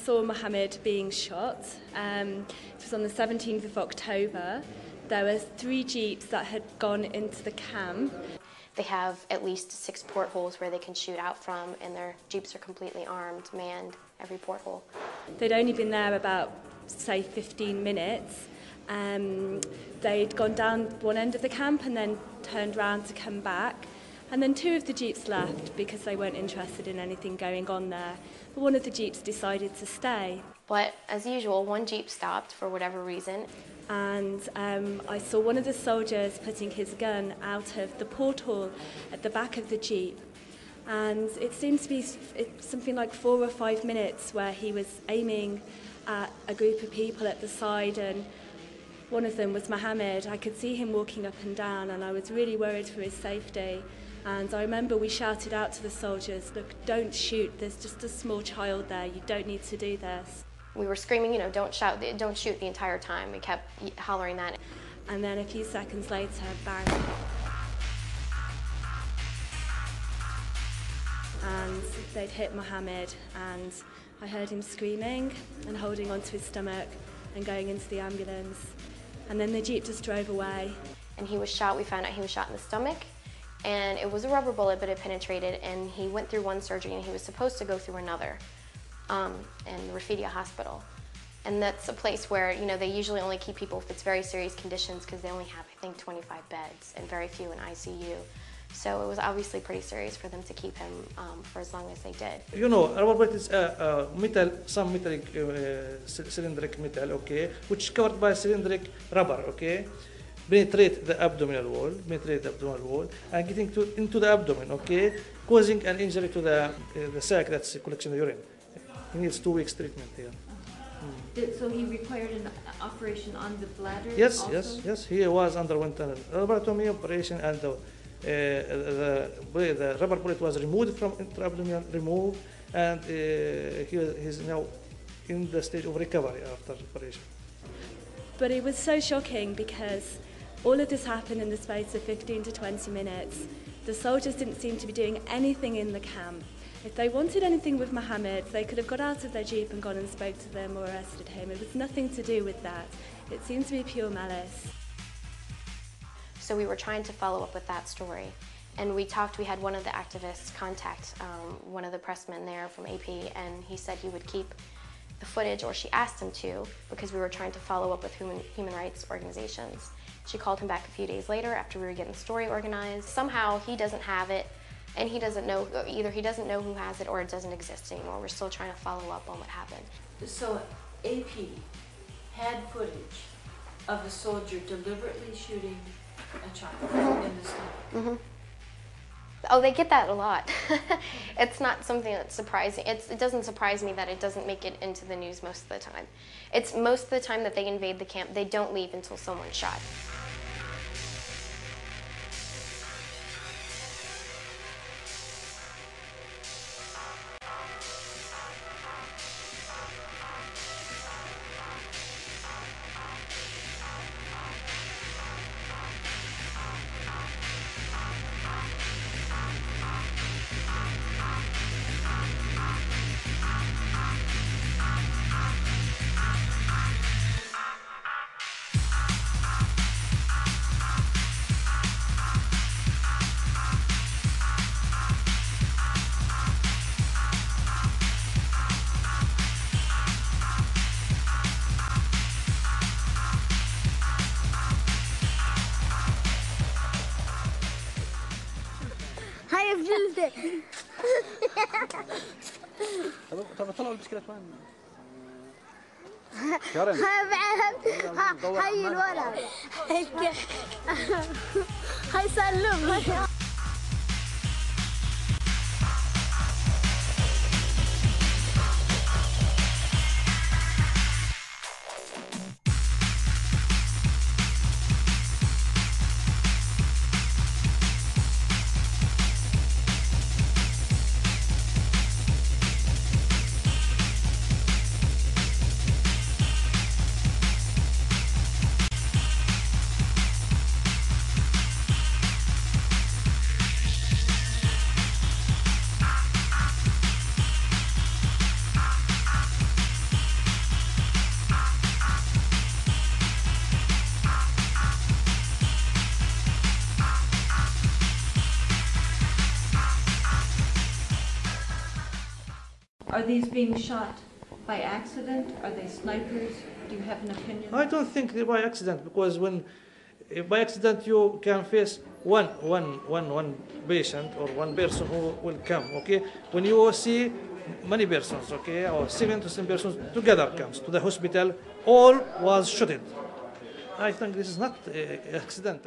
saw Mohammed being shot. It was on the 17th of October. There were 3 jeeps that had gone into the camp. They have at least 6 portholes where they can shoot out from, and their jeeps are completely armed, manned, every porthole. They'd only been there about, say, 15 minutes. They'd gone down one end of the camp and then turned round to come back. And then 2 of the jeeps left because they weren't interested in anything going on there. But one of the jeeps decided to stay. But as usual, one jeep stopped for whatever reason. And I saw one of the soldiers putting his gun out of the porthole at the back of the jeep. And it seemed to be something like 4 or 5 minutes where he was aiming at a group of people at the side, and one of them was Mohammed. I could see him walking up and down, and I was really worried for his safety. And I remember we shouted out to the soldiers, "Look, don't shoot, there's just a small child there, you don't need to do this." We were screaming, don't shout, don't shoot the entire time. We kept hollering that. And then a few seconds later, bang. And they'd hit Mohammed, and I heard him screaming and holding onto his stomach and going into the ambulance. And then the jeep just drove away. And he was shot, we found out he was shot in the stomach, and it was a rubber bullet, but it penetrated, and he went through one surgery, and he was supposed to go through another. In Rafidia Hospital. And that's a place where, they usually only keep people if it's very serious conditions, because they only have, I think, 25 beds and very few in ICU. So it was obviously pretty serious for them to keep him for as long as they did. Rubber bullet is metal, some metallic cylindric metal, okay, which is covered by cylindric rubber, okay, penetrate the abdominal wall, and getting into the abdomen, okay, causing an injury to the sac that's collection of urine. He needs 2 weeks treatment here. So he required an operation on the bladder? Yes, also? yes. He was underwent a laparotomy operation, and the rubber bullet was removed from intra-abdominal, and he's now in the stage of recovery after operation. But it was so shocking because all of this happened in the space of 15 to 20 minutes. The soldiers didn't seem to be doing anything in the camp. If they wanted anything with Mohammed, they could have got out of their jeep and gone and spoke to them or arrested him. It was nothing to do with that. It seemed to be pure malice. So we were trying to follow up with that story. And we had one of the activists contact one of the pressmen there from AP, and he said he would keep the footage, or she asked him to, because we were trying to follow up with human rights organizations. She called him back a few days later after we were getting the story organized. Somehow he doesn't have it, and he doesn't know, either he doesn't know who has it or it doesn't exist anymore. We're still trying to follow up on what happened. So AP had footage of a soldier deliberately shooting a child in the stomach. Oh, they get that a lot. It's not something that's surprising. It doesn't surprise me that it doesn't make it into the news most of the time. It's most of the time that they invade the camp, they don't leave until someone's shot. هاي بجلدك طب طلعوا البسكليت وين؟ هاي الولد هاي سلم Are these being shot by accident? Are they snipers? Do you have an opinion? I don't think they're by accident, because when by accident you can face one patient or one person who will come. Okay, when you see many persons, okay, or 7 to 10 persons together comes to the hospital, all was shot. I think this is not accidental.